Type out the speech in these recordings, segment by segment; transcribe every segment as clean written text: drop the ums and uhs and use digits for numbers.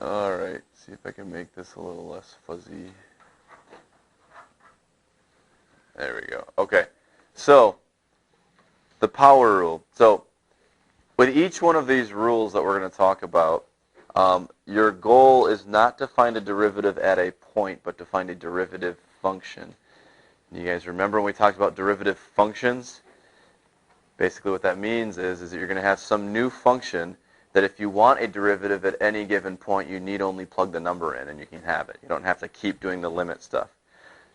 Alright, see if I can make this a little less fuzzy. There we go. Okay, so the power rule. So with each one of these rules that we're going to talk about, your goal is not to find a derivative at a point, but to find a derivative function. You guys remember when we talked about derivative functions? Basically what that means is that you're going to have some new function that if you want a derivative at any given point, you need only plug the number in and you can have it. You don't have to keep doing the limit stuff.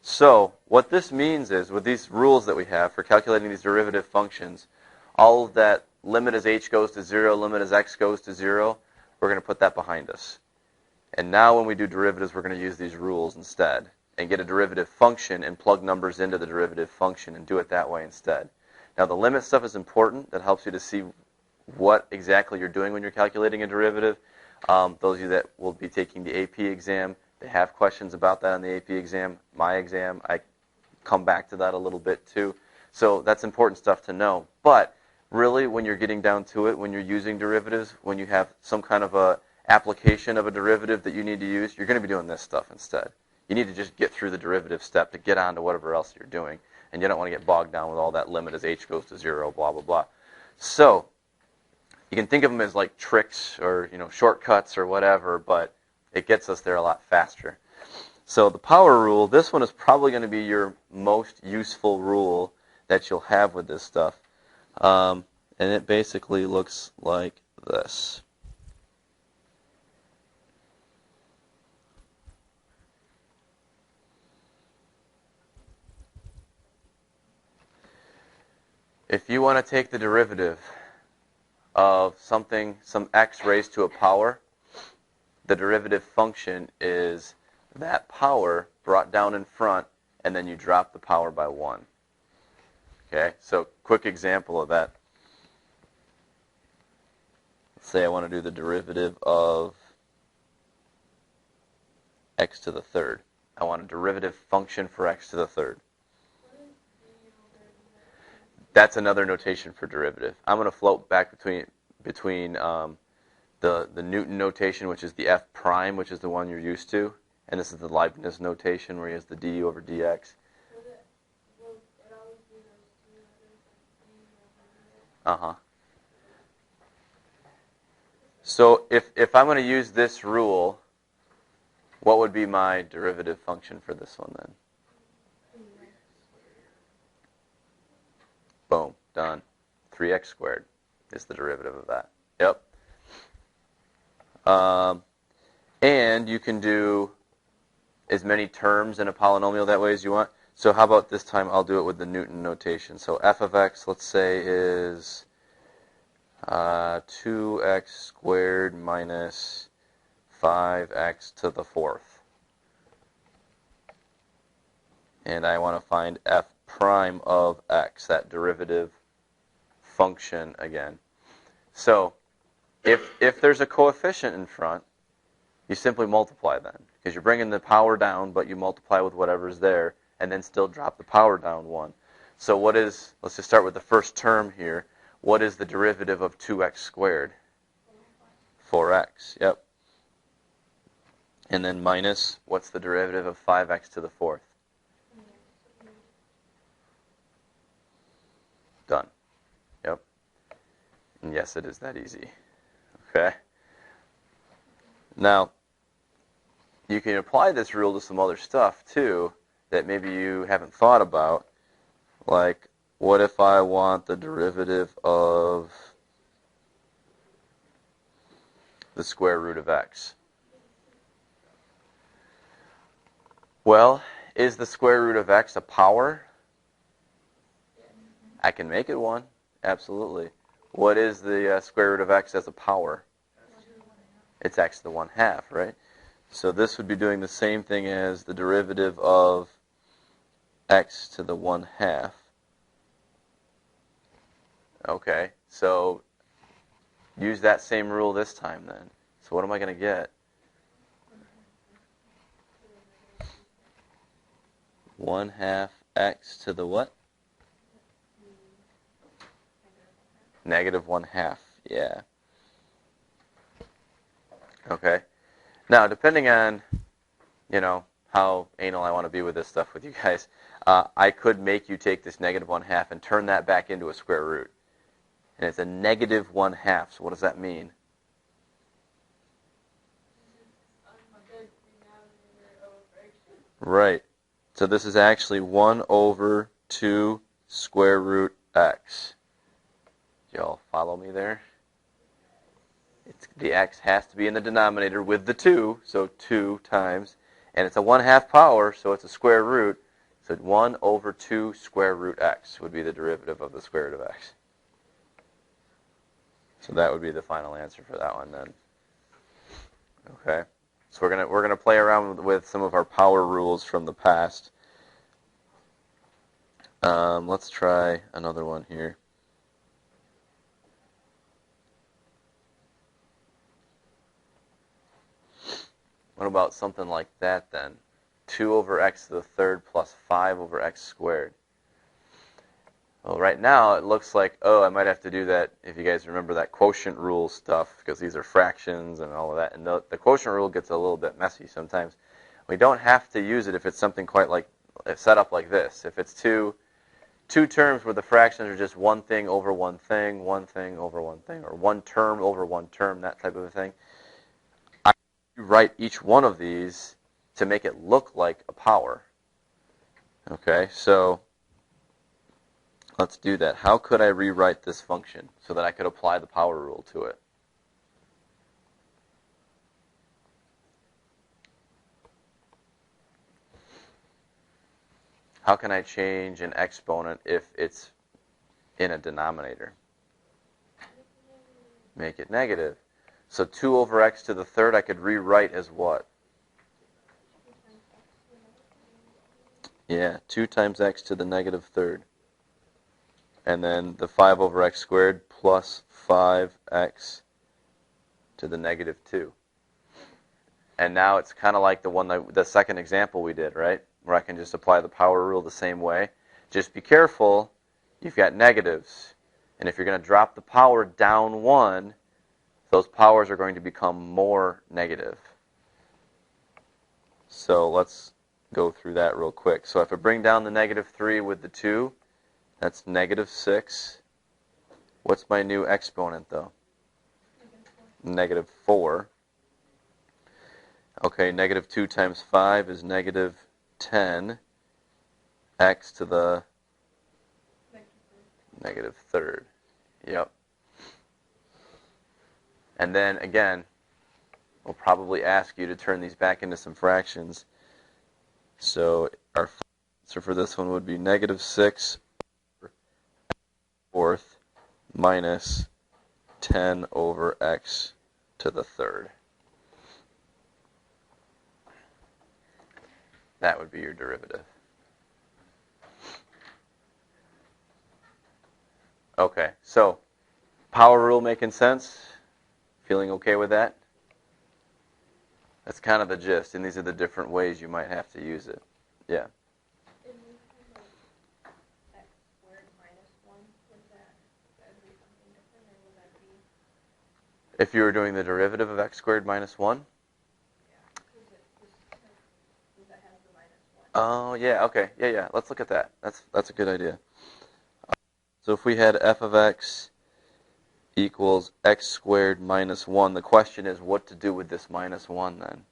So what this means is, with these rules that we have for calculating these derivative functions, all of that limit as h goes to 0, limit as x goes to 0, we're going to put that behind us. And now when we do derivatives, we're going to use these rules instead and get a derivative function and plug numbers into the derivative function and do it that way instead. Now the limit stuff is important. That helps you to see what exactly you're doing when you're calculating a derivative. Those of you that will be taking the AP exam, they have questions about that on the AP exam. My exam, I come back to that a little bit too. So that's important stuff to know. But really, when you're getting down to it, when you're using derivatives, when you have some kind of a application of a derivative that you need to use, you're going to be doing this stuff instead. You need to just get through the derivative step to get on to whatever else you're doing. And you don't want to get bogged down with all that limit as h goes to 0, blah, blah, blah. So you can think of them as like tricks or shortcuts or whatever, but it gets us there a lot faster. So the power rule, this one is probably going to be your most useful rule that you'll have with this stuff. And it basically looks like this. If you want to take the derivative of something, some x raised to a power, the derivative function is that power brought down in front, and then you drop the power by 1. Okay, so quick example of that. Let's say I want to do the derivative of x to the third. I want a derivative function for x to the third. That's another notation for derivative. I'm going to float back between the Newton notation, which is the f prime, which is the one you're used to, and this is the Leibniz notation where he has the d over dx. So if I'm going to use this rule, what would be my derivative function for this one then? Boom, done. 3x squared is the derivative of that. Yep. And you can do as many terms in a polynomial that way as you want. So how about this time I'll do it with the Newton notation. So f of x, let's say, is 2x squared minus 5x to the fourth. And I want to find f prime of x, that derivative function again. So if there's a coefficient in front, you simply multiply then, because you're bringing the power down, but you multiply with whatever's there, and then still drop the power down 1. So let's just start with the first term here. What is the derivative of 2x squared? 4x, yep. And then minus, what's the derivative of 5x to the fourth? Done. Yep. And yes, it is that easy. Okay. Now, you can apply this rule to some other stuff, too, that maybe you haven't thought about. Like, what if I want the derivative of the square root of x? Well, is the square root of x a power? I can make it one, absolutely. What is the square root of x as a power? It's x to the 1/2, right? So this would be doing the same thing as the derivative of x to the 1/2. Okay, so use that same rule this time then. So what am I going to get? 1/2 x to the what? Negative 1/2, yeah. Okay. Now, depending on, how anal I want to be with this stuff with you guys, I could make you take this negative 1/2 and turn that back into a square root. And it's a negative 1/2. So what does that mean? Right. So this is actually 1 over 2 square root x. Y'all follow me there? The x has to be in the denominator with the 2, so 2 times. And it's a 1/2 power, so it's a square root. So 1 over 2 square root x would be the derivative of the square root of x. So that would be the final answer for that one then. Okay. So we're gonna play around with some of our power rules from the past. Let's try another one here. What about something like that then? 2 over x to the third plus 5 over x squared. Well, right now it looks like, I might have to do that, if you guys remember that quotient rule stuff, because these are fractions and all of that. And the quotient rule gets a little bit messy sometimes. We don't have to use it if it's something quite like, set up like this. If it's two terms where the fractions are just one thing over one thing over one thing, or one term over one term, that type of a thing. I write each one of these to make it look like a power. Okay, so let's do that. How could I rewrite this function so that I could apply the power rule to it? How can I change an exponent if it's in a denominator? Make it negative. So 2 over x to the third I could rewrite as what? Yeah, 2 times x to the negative third. And then the 5 over x squared plus 5x to the negative 2. And now it's kind of like the second example we did, right? Where I can just apply the power rule the same way. Just be careful, you've got negatives. And if you're going to drop the power down 1, those powers are going to become more negative. So let's go through that real quick. So if I bring down the negative 3 with the 2, that's negative 6. What's my new exponent, though? Negative 4. Okay, negative 2 times 5 is negative 10. X to the negative third. Yep. And then, again, we'll probably ask you to turn these back into some fractions. So our answer for this one would be negative 6 fourth minus 10 over x to the third. That would be your derivative. Okay, so power rule making sense? Feeling okay with that? That's kind of the gist, and these are the different ways you might have to use it. Yeah. If you were doing the derivative of x squared minus 1? Oh, yeah, okay. Yeah. Let's look at that. That's a good idea. So if we had f of x equals x squared minus 1, the question is what to do with this minus 1 then.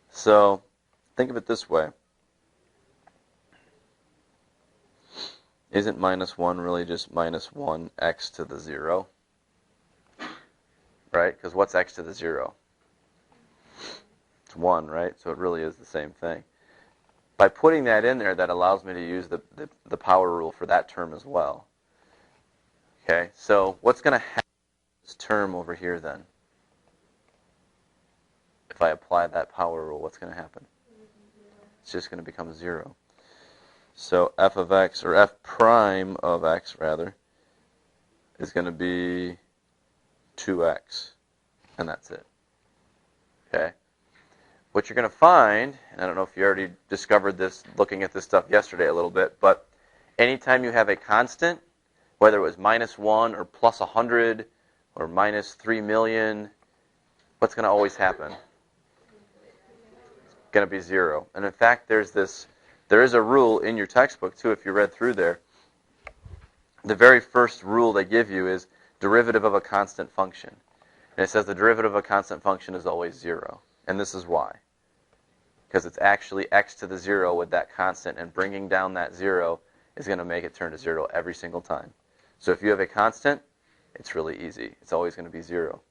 So think of it this way. Isn't minus 1 really just minus 1 x to the 0? Right? Because what's x to the 0? It's 1, right? So it really is the same thing. By putting that in there, that allows me to use the power rule for that term as well. Okay, so what's going to happen to this term over here then? If I apply that power rule, what's going to happen? It's just going to become 0. So f of x, or f prime of x, rather, is going to be 2x. And that's it. Okay? What you're going to find, and I don't know if you already discovered this looking at this stuff yesterday a little bit, but anytime you have a constant, whether it was minus 1 or plus 100 or minus 3 million, what's going to always happen? Going to be 0. And in fact, there is a rule in your textbook too, if you read through there. The very first rule they give you is derivative of a constant function. And it says the derivative of a constant function is always 0. And this is why. Because it's actually x to the 0 with that constant, and bringing down that 0 is going to make it turn to 0 every single time. So if you have a constant, it's really easy. It's always going to be 0.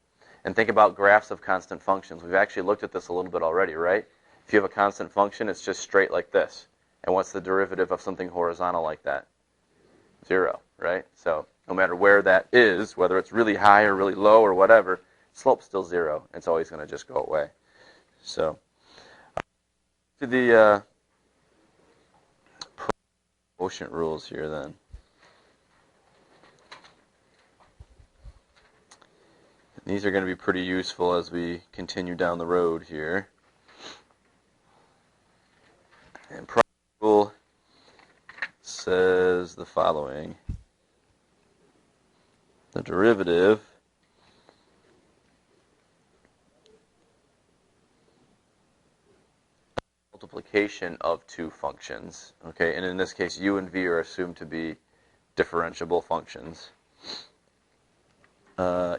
And think about graphs of constant functions. We've actually looked at this a little bit already, right? If you have a constant function, it's just straight like this. And what's the derivative of something horizontal like that? 0, right? So no matter where that is, whether it's really high or really low or whatever, slope's still 0. It's always going to just go away. So to the quotient rules here then. These are going to be pretty useful as we continue down the road here. And product rule says the following. The derivative multiplication of two functions, okay, and in this case u and v are assumed to be differentiable functions,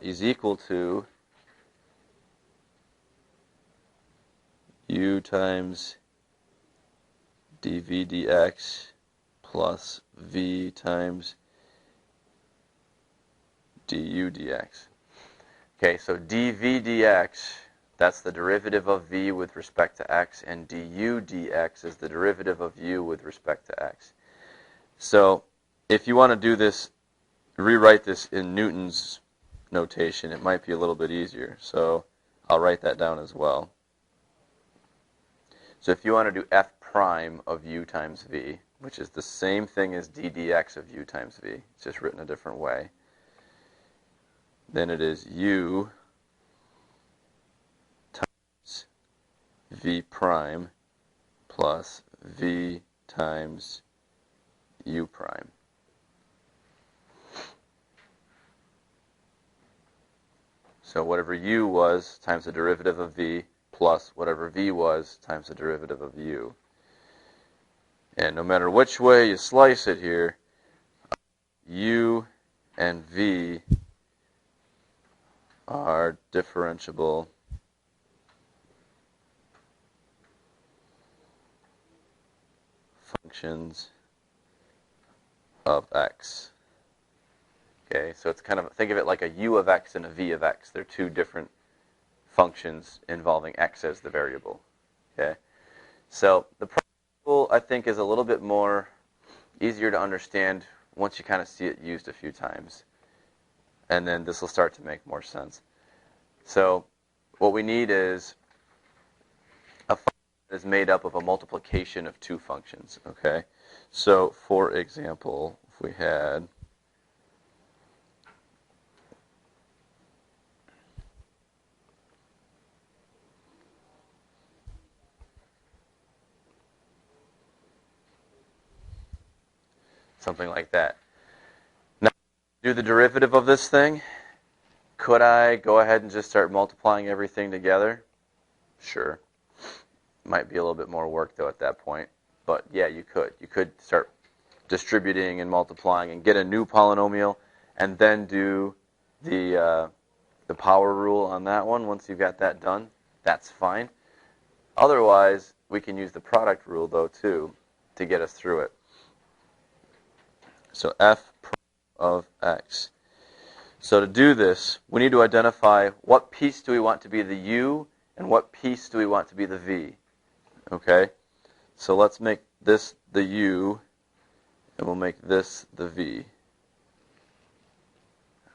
is equal to u times dv dx plus v times du dx. Okay, so dv dx, that's the derivative of v with respect to x, and du dx is the derivative of u with respect to x. So if you want to do this, rewrite this in Newton's notation, it might be a little bit easier. So I'll write that down as well. So if you want to do f prime of u times v, which is the same thing as d dx of u times v, it's just written a different way, then it is u times v prime plus v times u prime. So whatever u was times the derivative of v plus whatever v was times the derivative of u. And no matter which way you slice it here, u and v are differentiable functions of x. Okay, so it's kind of, think of it like a u of x and a v of x. They're two different functions involving x as the variable. Okay, so the product rule, I think, is a little bit more easier to understand once you kind of see it used a few times. And then this will start to make more sense. So what we need is a function that is made up of a multiplication of two functions. Okay, so for example, if we had something like that. Now, do the derivative of this thing. Could I go ahead and just start multiplying everything together? Sure. Might be a little bit more work, though, at that point. But, yeah, you could. You could start distributing and multiplying and get a new polynomial and then do the power rule on that one. Once you've got that done, that's fine. Otherwise, we can use the product rule, though, too, to get us through it. So f prime of x. So to do this, we need to identify what piece do we want to be the u and what piece do we want to be the v. Okay? So let's make this the u and we'll make this the v.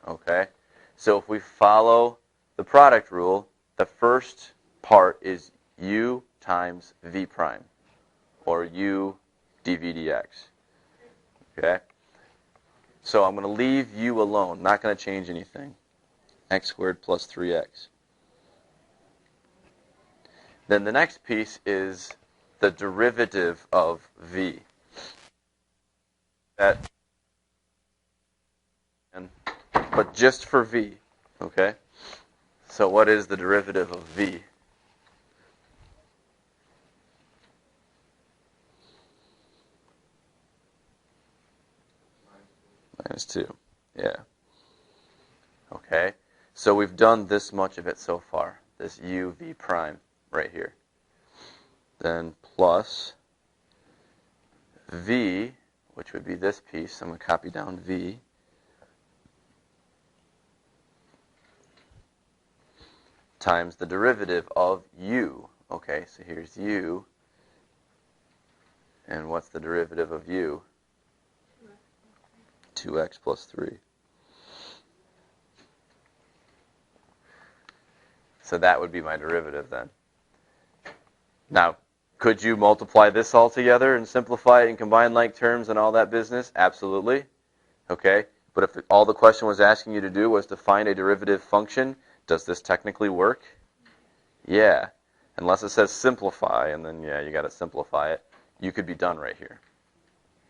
Okay? So if we follow the product rule, the first part is u times v prime, or u dv dx. Okay? So I'm going to leave u alone, not going to change anything. X squared plus 3x. Then the next piece is the derivative of v. But just for v, okay? So what is the derivative of v? Minus 2. Yeah. Okay. So we've done this much of it so far. This u v prime right here. Then plus v, which would be this piece. I'm going to copy down v. Times the derivative of u. Okay, so here's u. And what's the derivative of u? 2x plus 3. So that would be my derivative then. Now, could you multiply this all together and simplify it and combine like terms and all that business? Absolutely. Okay, but if all the question was asking you to do was to find a derivative function, does this technically work? Yeah. Unless it says simplify, and then, yeah, you got to simplify it. You could be done right here.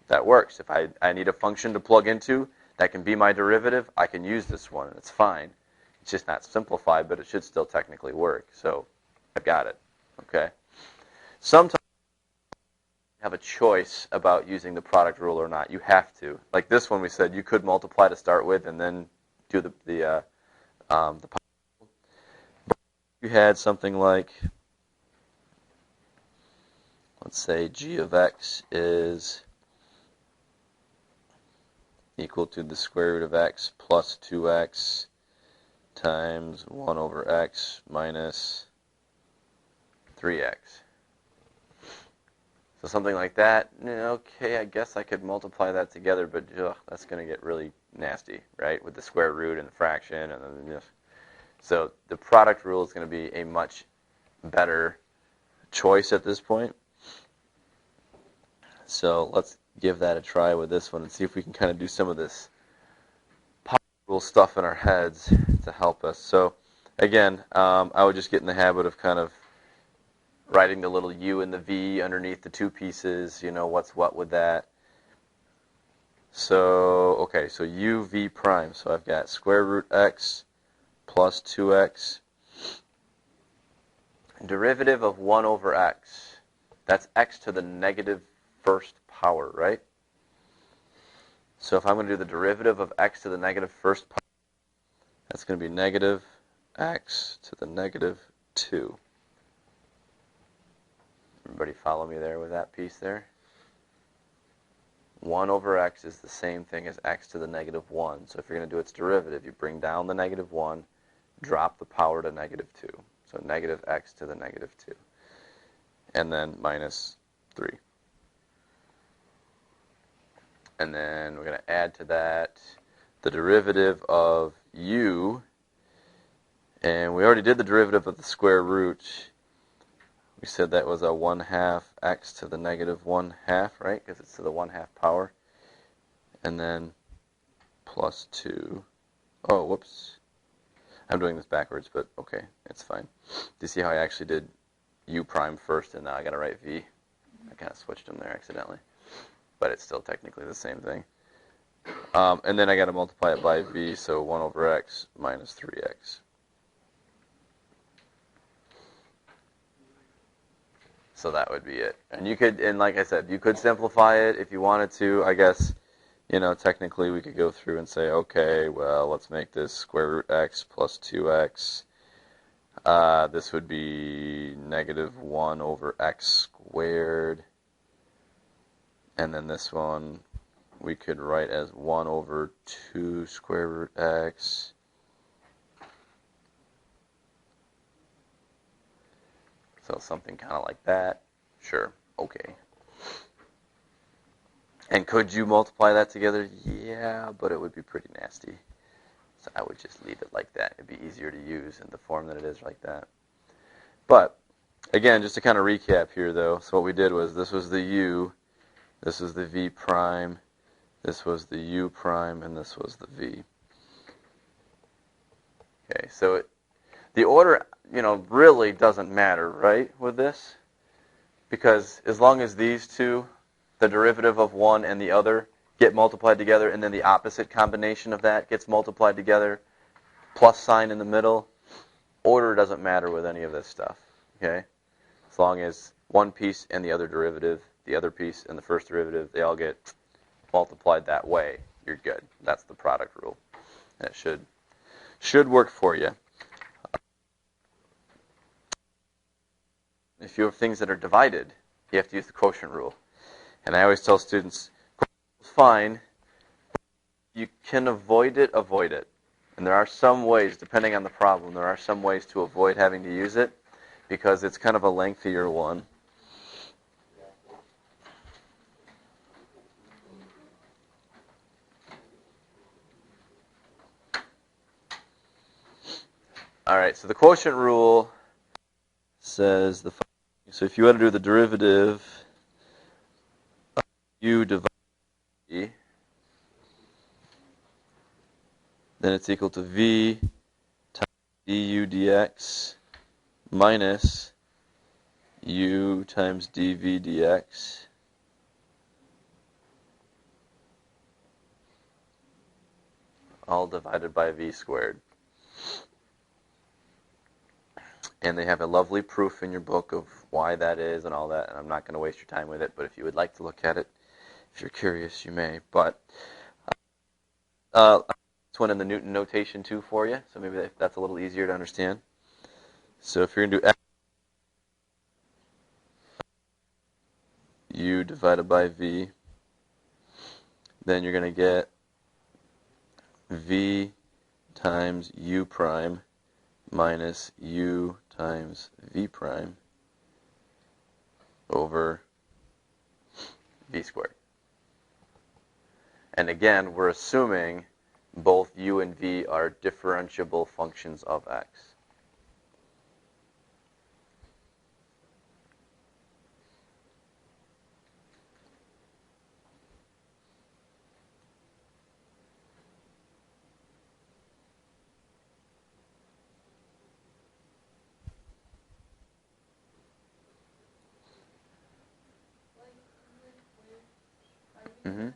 That works. If I need a function to plug into that can be my derivative, I can use this one, and it's fine. It's just not simplified, but it should still technically work. So I've got it. Okay. Sometimes you have a choice about using the product rule or not. You have to. Like this one we said, you could multiply to start with and then do the product rule. But you had something like, let's say g of x is equal to the square root of x plus 2x times 1 over x minus 3x. So something like that, okay, I guess I could multiply that together, but that's going to get really nasty, right, with the square root and the fraction. And then, so the product rule is going to be a much better choice at this point. So let's give that a try with this one and see if we can kind of do some of this product rule stuff in our heads to help us. So again, I would just get in the habit of kind of writing the little u and the v underneath the two pieces, what's what with that. So, okay, so u v prime. So I've got square root x plus 2x. Derivative of 1 over x. That's x to the negative first power, right? So if I'm going to do the derivative of x to the negative first power, that's going to be negative x to the negative 2. Everybody follow me there with that piece there? 1 over x is the same thing as x to the negative 1. So if you're going to do its derivative, you bring down the negative 1, drop the power to negative 2. So negative x to the negative 2. And then minus 3. And then we're going to add to that the derivative of u. And we already did the derivative of the square root. We said that was a 1/2 x to the negative 1/2, right? Because it's to the 1/2 power. And then plus 2. Oh, whoops. I'm doing this backwards, but okay, it's fine. Do you see how I actually did u prime first, and now I got to write v? I kind of switched them there accidentally. But it's still technically the same thing. And then I got to multiply it by v, so 1 over x minus 3x. So that would be it. And you could, and like I said, you could simplify it if you wanted to. I guess, technically we could go through and say, okay, well, let's make this square root x plus 2x. This would be negative 1 over x squared. And then this one we could write as 1 over 2 square root x. So something kind of like that. Sure. Okay. And could you multiply that together? Yeah, but it would be pretty nasty. So I would just leave it like that. It'd be easier to use in the form that it is like that. But, again, just to kind of recap here, though. So what we did was this was the u, this was the v prime, this was the u prime, and this was the v. Okay, so the order, really doesn't matter, right, with this? Because as long as these two, the derivative of one and the other, get multiplied together, and then the opposite combination of that gets multiplied together, plus sign in the middle, order doesn't matter with any of this stuff, okay? As long as one piece and the other derivative, the other piece and the first derivative, they all get multiplied that way, you're good. That's the product rule. That should work for you. If you have things that are divided, you have to use the quotient rule. And I always tell students, it's fine. You can avoid it, avoid it. And there are some ways, depending on the problem, there are some ways to avoid having to use it because it's kind of a lengthier one. All right, so the quotient rule says the following. So if you want to do the derivative of u divided by v, then it's equal to v times du dx minus u times dv dx all divided by v squared. And they have a lovely proof in your book of why that is and all that, and I'm not going to waste your time with it, but if you would like to look at it, if you're curious, you may. But this one in the Newton notation too for you, so maybe that's a little easier to understand. So if you're going to do x u divided by v, then you're going to get v times u prime minus u times v prime over v squared. And again, we're assuming both u and v are differentiable functions of x. Mm-hmm.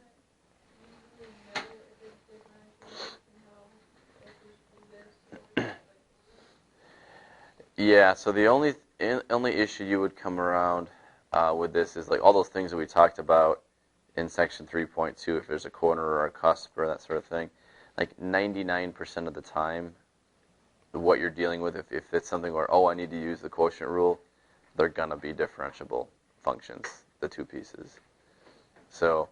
Yeah, so the only issue you would come around with this is like all those things that we talked about in section 3.2, if there's a corner or a cusp or that sort of thing. Like 99% of the time, what you're dealing with, if it's something where, oh, I need to use the quotient rule, they're going to be differentiable functions, the two pieces. So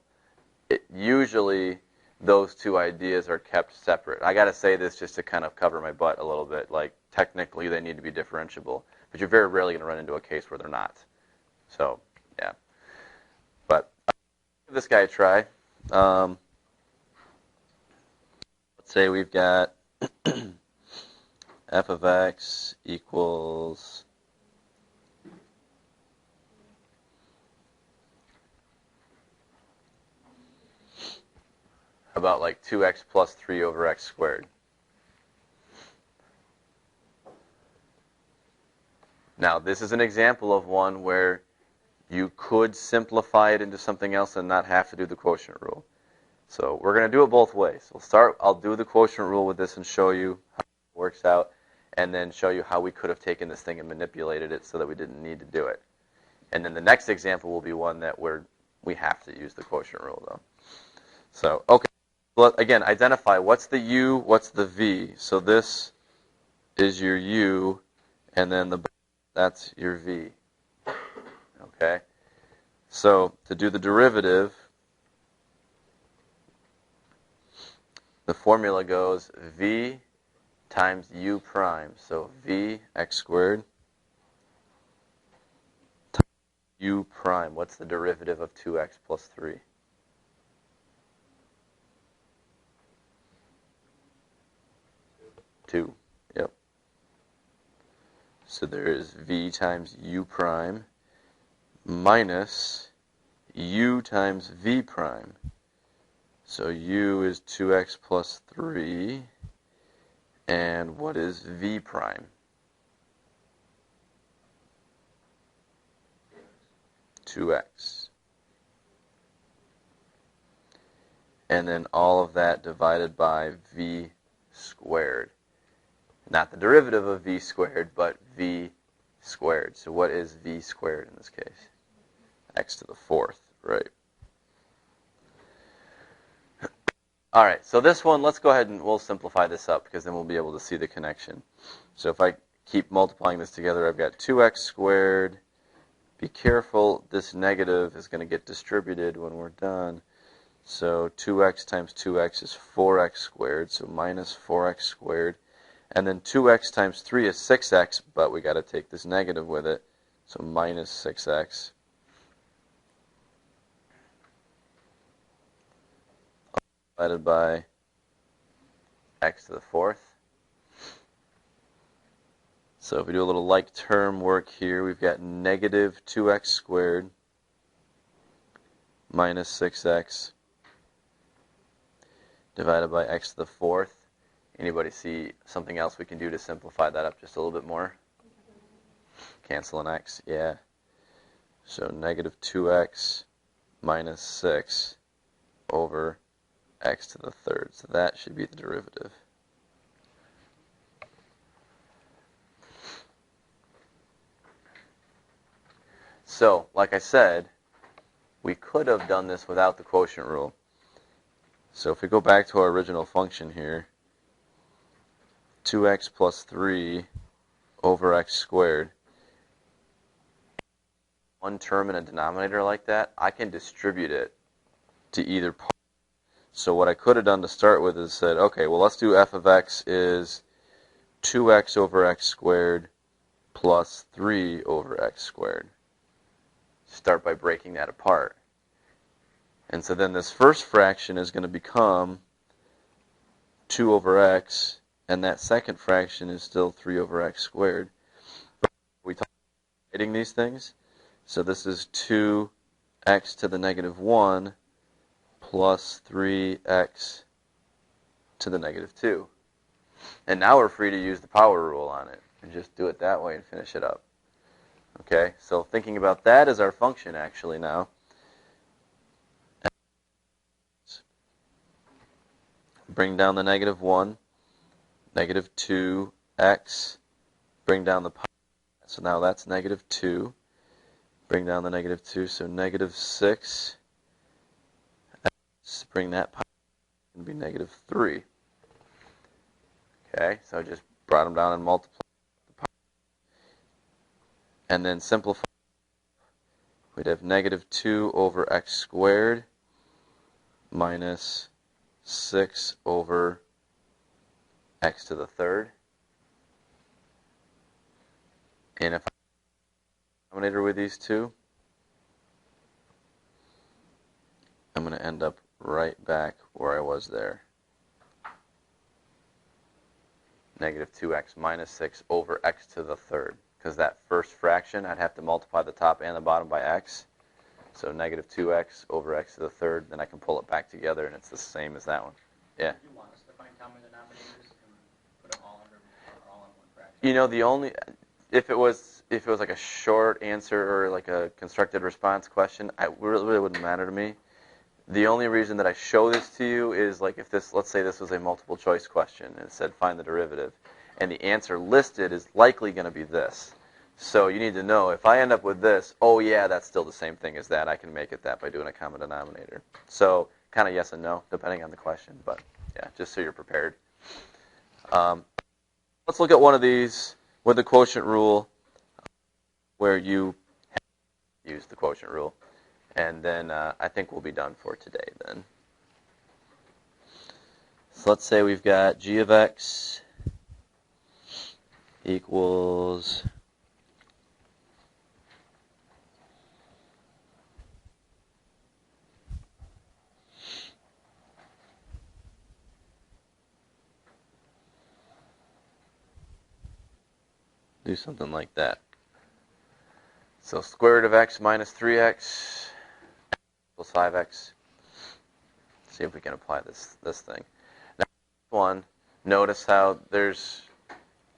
usually those two ideas are kept separate. I got to say this just to kind of cover my butt a little bit. Like, technically they need to be differentiable, but you're very rarely going to run into a case where they're not. So, yeah. But give this guy a try. Let's say we've got f of x equals about like 2x plus 3 over x squared. Now, this is an example of one where you could simplify it into something else and not have to do the quotient rule. So we're going to do it both ways. I'll do the quotient rule with this and show you how it works out, and then show you how we could have taken this thing and manipulated it so that we didn't need to do it. And then the next example will be one that we have to use the quotient rule, though. So, okay. Well, again, identify what's the u, what's the v. So this is your u, and then that's your v. Okay? So to do the derivative, the formula goes v times u prime. So v x squared times u prime. What's the derivative of 2x plus 3? 2. Yep. So there is v times u prime minus u times v prime. So u is 2x plus 3. And what is v prime? 2x. And then all of that divided by v squared. not the derivative of v squared, but v squared. So what is v squared in this case? X to the fourth, right? All right, so this one, let's go ahead and we'll simplify this up because then we'll be able to see the connection. So if I keep multiplying this together, I've got 2x squared. Be careful, this negative is going to get distributed when we're done. So 2x times 2x is 4x squared, so minus 4x squared. And then 2x times 3 is 6x, but we got to take this negative with it, so minus 6x. Divided by x to the fourth. So if we do a little like term work here, we've got negative 2x squared minus 6x divided by x to the fourth. Anybody see something else we can do to simplify that up just a little bit more? Cancel an x, yeah. So negative 2x minus 6 over x to the third. So that should be the derivative. So, like I said, we could have done this without the quotient rule. So if we go back to our original function here, 2x plus 3 over x squared, one term in a denominator like that, I can distribute it to either part. So what I could have done to start with is said, okay, well, let's do f of x is 2x over x squared plus 3 over x squared. Start by breaking that apart. And so then this first fraction is going to become 2 over x, and that second fraction is still 3 over x squared. We talked about writing these things. So this is 2x to the negative 1 plus 3x to the negative 2. And now we're free to use the power rule on it and just do it that way and finish it up. Okay, so thinking about that as our function actually now. Bring down the negative 1, negative 2x, bring down the power. So now that's negative 2. Bring down the negative 2, so negative 6. Bring that power and be negative 3. Okay, so I just brought them down and multiplied the power. And then simplify. We'd have negative 2 over x squared minus 6 over x to the third. And if I denominator with these two, I'm going to end up right back where I was there. Negative 2x minus 6 over x to the third. Because that first fraction, I'd have to multiply the top and the bottom by x. So negative 2x over x to the third, then I can pull it back together, and it's the same as that one. Yeah? You want us to find common denominators and put them all in one fraction? You know, the only... If it was like a short answer or like a constructed response question, it really wouldn't matter to me. The only reason that I show this to you is like if this, let's say this was a multiple choice question and it said find the derivative, and the answer listed is likely going to be this. So you need to know if I end up with this, oh yeah, that's still the same thing as that. I can make it that by doing a common denominator. So kind of yes and no, depending on the question. But yeah, just so you're prepared. Let's look at one of these with the quotient rule where you use the quotient rule. And then I think we'll be done for today then. So let's say we've got g of x equals do something like that. So square root of x minus 3x equals 5x. See if we can apply this thing. Now, this one, notice how there's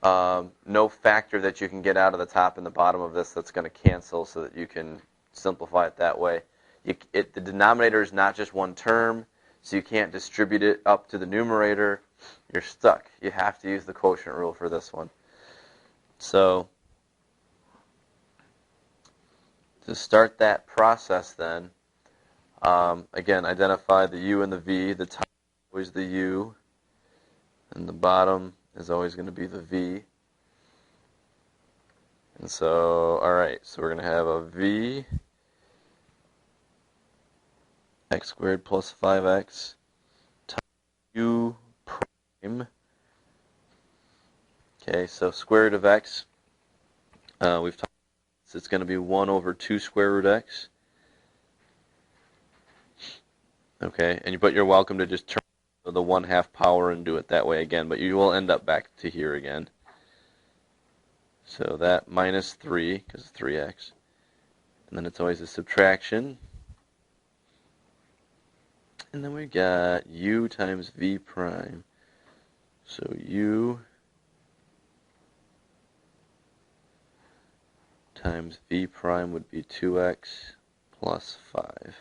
no factor that you can get out of the top and the bottom of this that's going to cancel so that you can simplify it that way. The denominator is not just one term, so you can't distribute it up to the numerator. you're stuck. You have to use the quotient rule for this one. So to start that process then, again, identify the u and the v. The top is always the u, and the bottom is always going to be the v. And so, all right, so we're going to have a v x squared plus 5x times u prime. Okay, so square root of x, we've talked about, it's going to be 1 over 2 square root x. Okay, but you're welcome to just turn the 1/2 power and do it that way again, but you will end up back to here again. So that minus 3, because it's 3x. And then it's always a subtraction. And then we got u times v prime. So u times v prime would be 2x plus 5.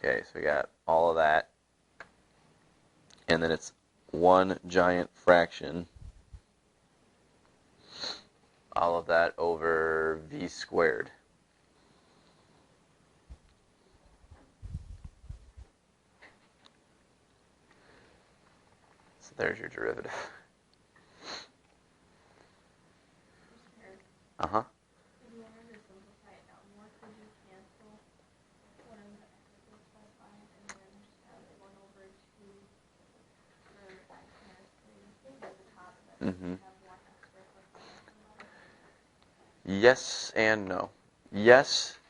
Okay, so we got all of that. And then it's one giant fraction. All of that over v squared. So there's your derivative. Uh-huh. If you wanted to simplify it down more, could you cancel one of the x's plus 5 and then just have 1 over 2 for x minus 3 at the top of it? Mm-hmm. Have 1 x squared plus 5 on the bottom? Yes and no. Yes,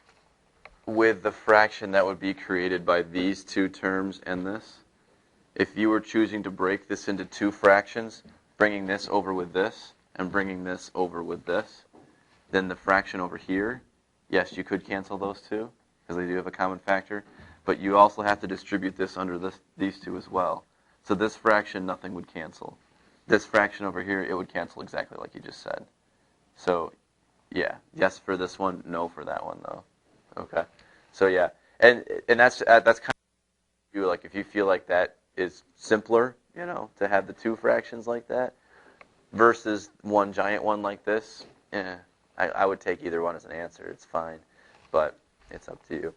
with the fraction that would be created by these two terms and this. If you were choosing to break this into two fractions, bringing this over with this and bringing this over with this, then the fraction over here, yes, you could cancel those two because they do have a common factor, but you also have to distribute this under these two as well. So this fraction, nothing would cancel. This fraction over here, it would cancel exactly like you just said. So yeah, yes for this one, no for that one though. Okay. So yeah, and that's kind of you, like if you feel like that is simpler, you know, to have the two fractions like that versus one giant one like this. I would take either one as an answer. It's fine, but it's up to you.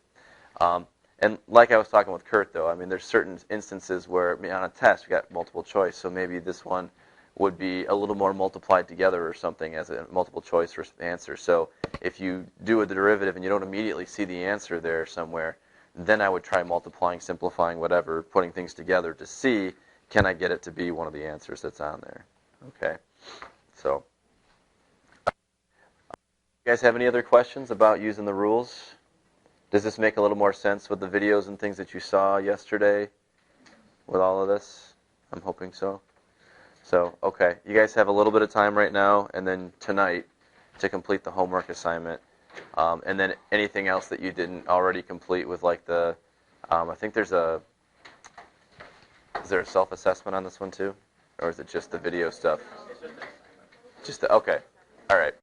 And like I was talking with Kurt though, I mean, there's certain instances where on a test we got multiple choice, so maybe this one would be a little more multiplied together or something as a multiple choice answer. So if you do a derivative and you don't immediately see the answer there somewhere, then I would try multiplying, simplifying, whatever, putting things together to see, can I get it to be one of the answers that's on there? Okay. So, you guys have any other questions about using the rules? Does this make a little more sense with the videos and things that you saw yesterday with all of this? I'm hoping so. So, okay, you guys have a little bit of time right now and then tonight to complete the homework assignment. And then anything else that you didn't already complete with like the, I think is there a self-assessment on this one too? Or is it just the video stuff? It's just an assignment. Okay, all right.